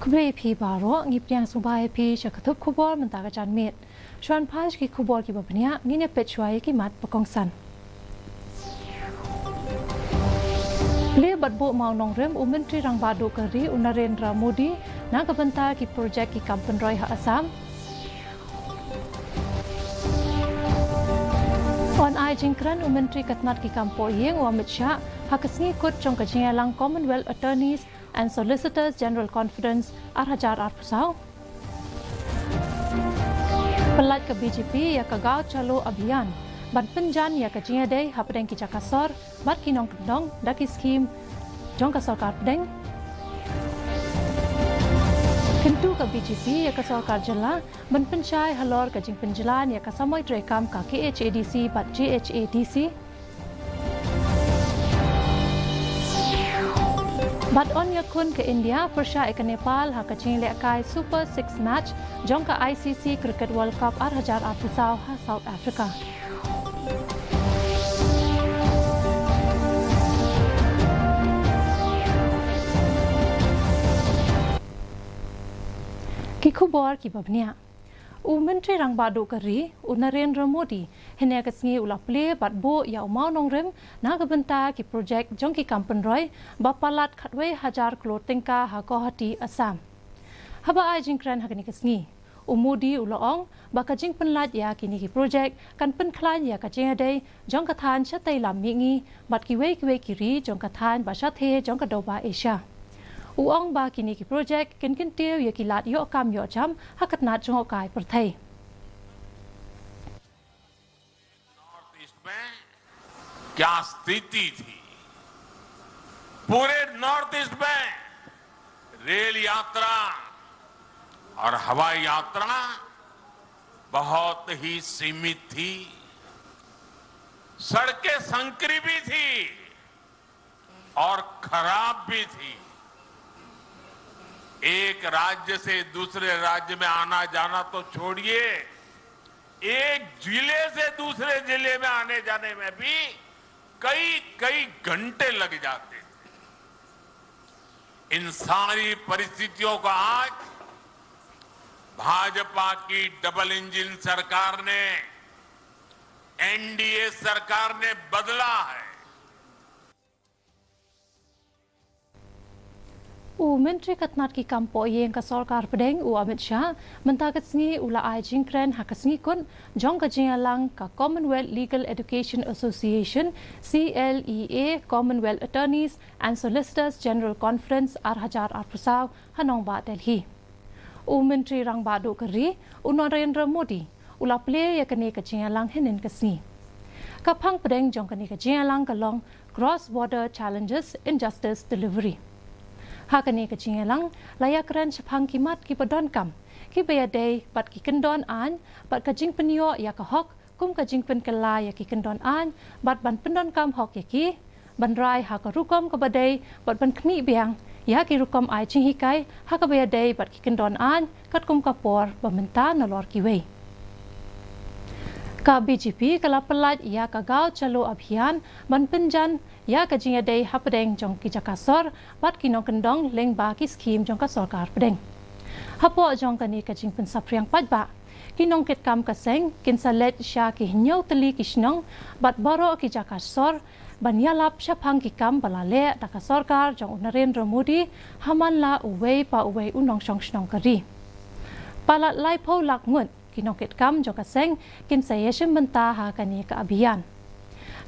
Kublai pi baro ngipnyang subai pi syakatup kubor mentaka jan mit. Shuan paj ki kubor ki babnya ngine petchuai ki mat pakongsan. Ple badbo mau nong rem Menteri Rang Badu Kari Narendra Modi na kabanta ki projek ki Kampen Roy ha Assam. On ai jingkran Menteri Katnat ki Kampo Yeng Amit Shah hakasngi kut jong kajialang Commonwealth Attorneys and Solicitors General Conference Arhajar Arpusau. Pelat ke BJP ya kagau calo abhiyan ban penjan ya kajian day hapdeng ki jakasor bat kinong kendong daki skim jong ka sarkar pedeng. Kentu ke BJP ya ka sarkar jela ban pencai halor ka jing penjelan ya ka samoi trekam ka KHADC bat JHADC. Bat on yakun ke India, Persha ke Nepal ha kacing lekai Super 6 match jong ka ICC Cricket World Cup Arhajar Arpusau ha South Africa. Kikubor ki babnia. Menteri Rang Badu Kari Narendra Modi hene kasngi ulah ple batbo ya mau nongrem na kabenta ki projek jong ki Kampen Roy bapalat khatwe 1000 crore tengka ha Guwahati Assam. Haba ai jingkran hakani kasngi Modi ulaong bakajing penlat ya kini ki projek kan penklan ya kajing adai jong kathan chatai lam mingi bat ki we kiri jong kathan ba shathe jong ka doba Asia. Uang ba kini ki projek kin tiu ya ki lat yo kam yo jam hakat nat jong kai per thai. North east में क्या स्थिति थी पूरे north east में रेल यात्रा और हवाई यात्रा बहुत ही सीमित थी सड़कें संकरी भी थी और खराब भी थी एक राज्य से दूसरे राज्य में आना जाना तो छोड़िए एक जिले से दूसरे जिले में आने जाने में भी कई घंटे लग जाते थे इन सारी परिस्थितियों को आज भाजपा की डबल इंजन सरकार ने एनडीए सरकार ने बदला है Menteri Katnat ki Kampo Yeng ka sarkar pedeng Amit Shah mentakat sngi ula ai jingkran hakasngi kun jong ka jingalang ka Commonwealth Legal Education Association CLEA Commonwealth Attorneys and Solicitors General Conference Arhajar Arpusau Hanong Ba Delhi. Menteri Rang Badu Kari Narendra Modi ula ple ya kane ka jingalang henen kasni. Kapang pedeng jong kane ka jingalang ka long cross border challenges in justice delivery. Hakane ka jingalang layakran chapang kimat ki padon kam ki bayadai bat ki kendon an bat ka jing penyo ya ka hok kum ka jing pen kala ya ki kendon an bat ban pendon kam hok ya ki ban rai ha ka rukom ka badai bat ban khmi biang ya ki rukom ai ching hikai ha ka bayadai bat ki kendon an kat kum ka por bamenta nalor ki wei ka BJP kala pelat ya ka gau calo abhiyan ban penjan ya ka jinga dei hapdeng jong ki jakasor bat kinong kendong leng ba ki skim jong ka sarkar pedeng hapo jong ka ni ka jing pen sapriang pajba kinong ket kam ka seng kin salet sha ki nyau tali ki snong bat baro ki jakasor ban yalap shapang ki kam balale ta ka sarkar jong Narendra Modi haman la uwei pa uwei unong shong snong kari palat lai pho lak ngut kinong ket kam jong ka seng kin sayeshim benta ha ka ni ka abhiyan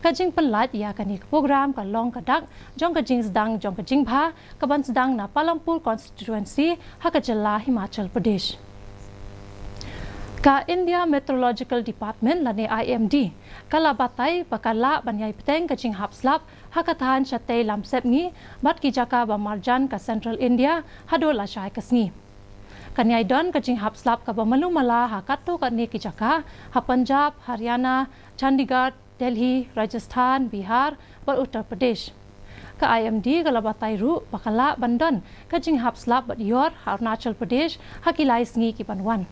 kajing pelat ya kani program ka long ka dak jong ka jing sedang jong ka jing bha ka ban sedang na Palampur constituency ha ka jala Himachal Pradesh ka India Meteorological Department lane IMD kala batai pakala banyai peteng ka jing hapslap ha ka than chatei lam sep ngi bat ki jaka ba marjan ka Central India hado la shai kasngi kanyai don ka jing hapslap ka ba malumala ha katto ka ne ki jaka ha Punjab Haryana Chandigarh Delhi, Rajasthan, Bihar, dan Uttar Pradesh. Ka IMD galabatai ru bakala bandon ka jing hapslap bat yor Arunachal Pradesh hakilai sngi ki banwan.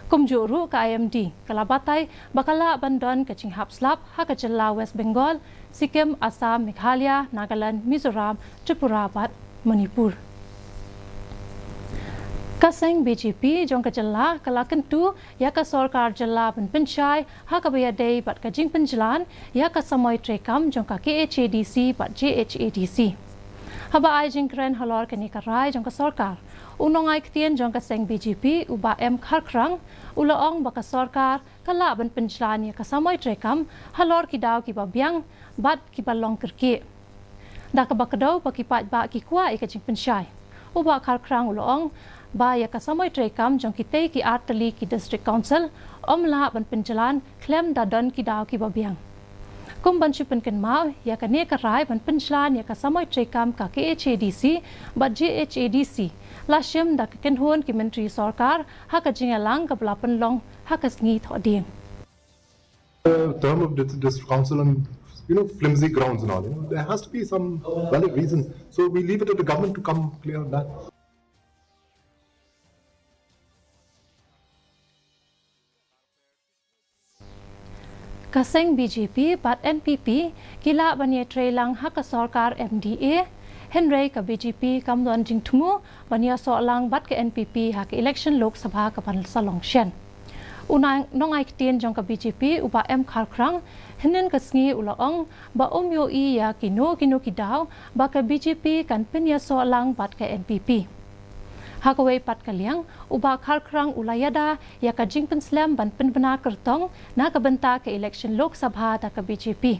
Kumjuru ka IMD galabatai bakala bandon ka jing hapslap hakajala West Bengal, Sikkim, Assam, Meghalaya, Nagaland, Mizoram, Tripura, bat Manipur. Kaseng BJP jong kajala kalakan tu ya ka sarkar jala ban penchai ha ka baya day bat ka jing penjalan ya ka samoi trekam jong ka KHADC bat JHADC. Haba ai jing kren halor ka ni ka rai jong ka sarkar. Unong ai ktien jong ka seng BJP uba M kharkrang ulaong ba ka sarkar kala ban penjalan ya ka samoi trekam halor ki daw ki ba biang bat ki ba long kerki. Da ka ba kadaw ba ki pat ba ki kwa ka jing penchai. Uba kharkrang ulaong ba ya ka samoi trekam jong kitei ki artali ki district council omla ban penjalan klem dadan ki daw ki babiang kum ban chupen ken mau ya ka ne ka rai ban penjalan ya ka samoi trekam ka KHADC ba JHADC la shem da ka ken hon ki mentri sarkar ha ka jingalang ka blapan long ha ka sngi thoding term of district council on flimsy grounds and all, there has to be some valid reason, so we leave it to the government to come clear on that. Kaseng BJP bat NPP kila bania trailang hak sarkar MDA Henry ka BJP kamdon jing thumu bania so lang bat ke NPP hak election Lok Sabha ka pan salong shen unang nong ai tien jong ka BJP uba M kharkrang henen ka sngi ulaong ba omyo I ya kino ki daw ba ka BJP kan penya so lang bat ke NPP Hakaway pat kaliang uba kharkrang ulayada ya ka jingpen slam ban penbena kertong na kabenta ke election Lok Sabha da ka BJP.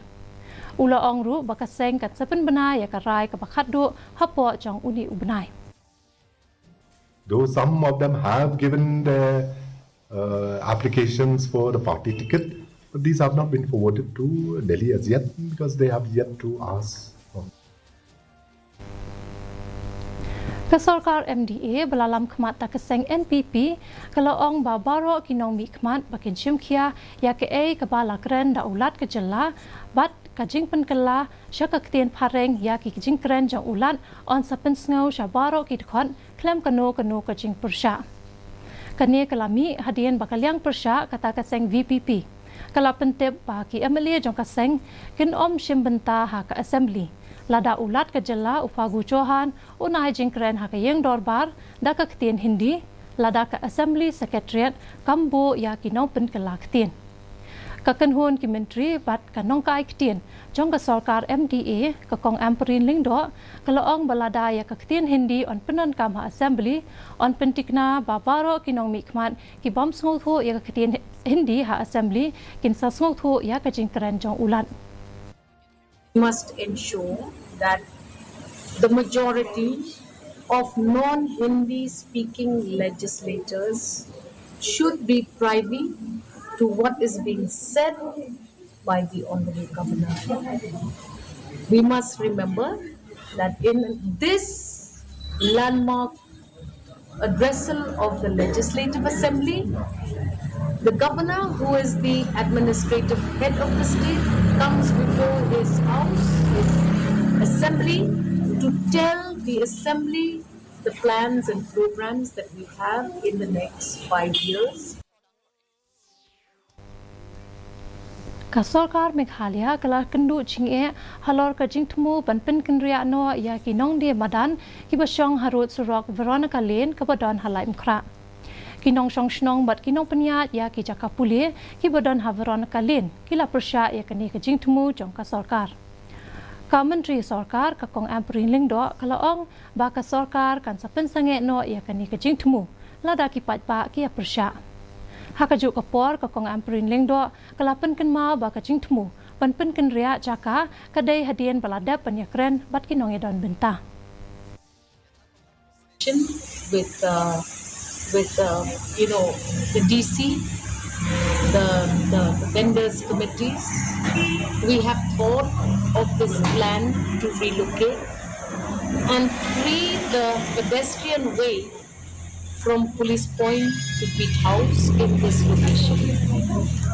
Ula ongru bakaseng kat sepen bena ya ka rai ka bakhatdu hapo jong uni ubnai. Though some of them have given their applications for the party ticket, but these have not been forwarded to Delhi as yet because they have yet to ask. Kasarkar MDA belalam khmat ta keseng NPP kalau ong babaro kinong mi khmat bakin chimkhia ya ke ai ka bala kren da ulat ke jela bat ka jing pen kala shaka ktien phareng ya ki jing kren jang ulat on sapen sngo shabaro ki khon klem kano ka jing pursha kane kalami hadien bakalyang pursha kata keseng VPP kala pentep ba ki MLA jong kaseng kin om shimbenta ha ka assembly lada ulat ke jela ufagu johan unai jingkren ha yeng dorbar da ka ktien hindi lada ka assembly secretariat kambo ya ki no pen kalaktin ka kanhon ki mentri bat ka nong kai ktien jong ka sarkar MDA ka kong amperin lingdo kala ong balada ya ka ktien hindi on penon kam ha assembly on pentikna babaro ki nong mikman ki bom sngo ya ka ktien hindi ha assembly kin sa sngo ya ka jingkren jong ulat must ensure that the majority of non-Hindi speaking legislators should be privy to what is being said by the Honorable Governor. We must remember that in this landmark addressal of the Legislative Assembly, the governor, who is the administrative head of the state, comes before his house, his assembly, to tell the assembly the plans and programs that we have in the next 5 years. Kasarkar Meghalaya kala kendu chinge halor ka jingtmu ban pen kenria no ya ki nong de madan ki basyong harut surok Veronica Lane ka badon halaim kra kinong song snong bat kinong penya ya ki jaka pule ki badon ha Veronica Lane kila persya ya kani ka jingtmu jong ka sarkar ka menteri sarkar ka kong amprin lingdo kala ong ba ka sarkar kan sa pensange no ya kani ka jingtmu lada ki pat ba ki ya persya hakajuk kapor ka kong amprin lingdo kala pen ken ma ba ka jingtmu pan pen ken ria jaka kadai hadien balada penyakren bat kinong edon benta with the DC, the vendors committees, we have thought of this plan to relocate and free the pedestrian way from Police Point to Beach House in this location.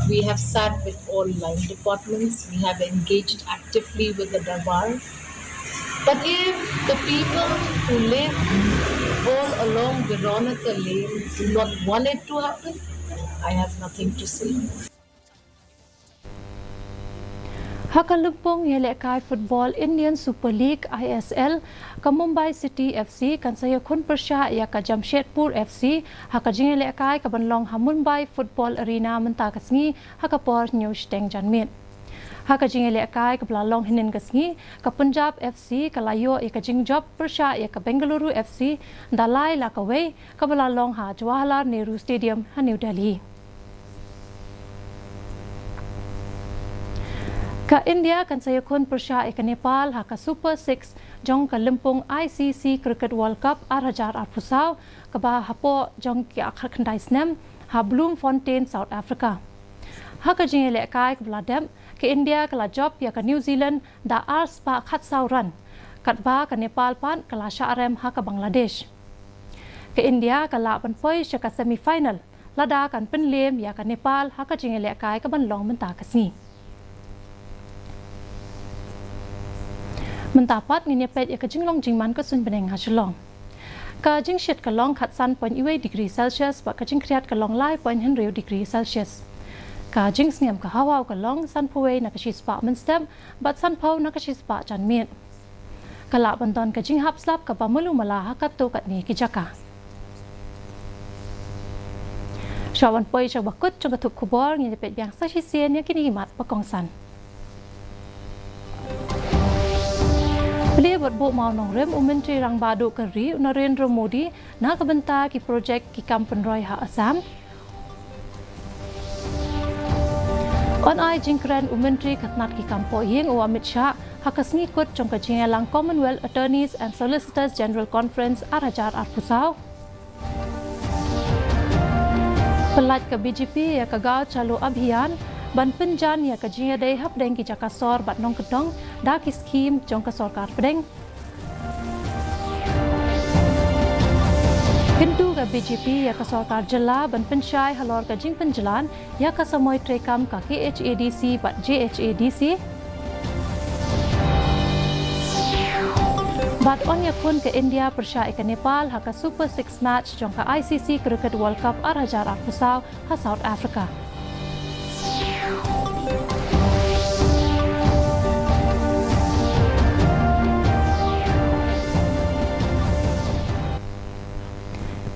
We have sat with all line departments, we have engaged actively with the Darbar. But if the people who live all along Veronica Lane do not want it to happen, I have nothing to say. Hakalumpong yelekai Football Indian Super League ISL ka Mumbai City FC kan saya kun persya ya ka Jamshedpur FC haka jingelekai ka banlong ha Mumbai Football Arena menta kasngi haka por news teng janmit haka jingelekai ka blalong hinin kasngi ka Punjab FC ka layo ya ka jingjob persya ya ka Bengaluru FC dalai la ka we ka blalong ha Jawaharlal Nehru Stadium ha New Delhi. Ka India kan saya kun persya ke Nepal ha ka Super 6 jong ka Limpong ICC Cricket World Cup 2020 ka ba hapo jong ki akhar khandai snem ha Bloemfontein South Africa. Ha ka jingele kai ka bladem ke India ka la job ya ka New Zealand da ars pa khat sauran kat ba ka Nepal pan ka la Sharem ha ka Bangladesh. Ke India ka la ban poi ka semi final lada kan penlem ya ka Nepal ha ka jingele kai ka ban long menta kasni. Mentapat nginyepet ya ka jinglong jingman ka sun beneng ha shalong. Ka jingshit ka long khat san point iwe degree Celsius ba ka jingkriat ka long lai point henry degree Celsius. Ka jingsniam ka hawaw ka long san powe na ka shispa men step bat san pau na ka shispa chan miet. Ka la banton ka jinghap slap ka pamulu mala ha kat to kat ni ki jaka. Shawan poi cha bakut chung ka thuk kubor nginyepet yang sa shisien ya kini mat pa kong san. Beliau berbuk mau nongrem Menteri Rang Badu Keri Narendra Modi nak kebenta ki projek ki kampen roy ha Assam. On ai jingkren Menteri Katnat ki kampo yeng o Amit Shah hakasni kot jong ka jingalang Commonwealth Attorneys and Solicitors General Conference arajar arpusau. Pelat ke BJP ya kagal calo abhiyan ban penjan ya ka jinga dei hap deng ki jakasor bat nong kedong da ki skim jong ka sarkar pedeng Hindu ka BJP ya ka sarkar jela ban pensyai halor ka jing penjalan ya ka samoy trekam ka KHADC bat JHADC bat on ya kun ke India persyai ka Nepal ha ka Super 6 match jong ka ICC Cricket World Cup arajar arpusau ha South Africa.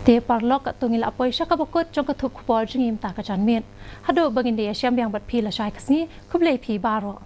Te parlok at tungil apoy siya kabukot jong katuk kubol jingim ta ka janmit. Hado bangin dia siyam yang bat pi la syai kasni kublay pi baro.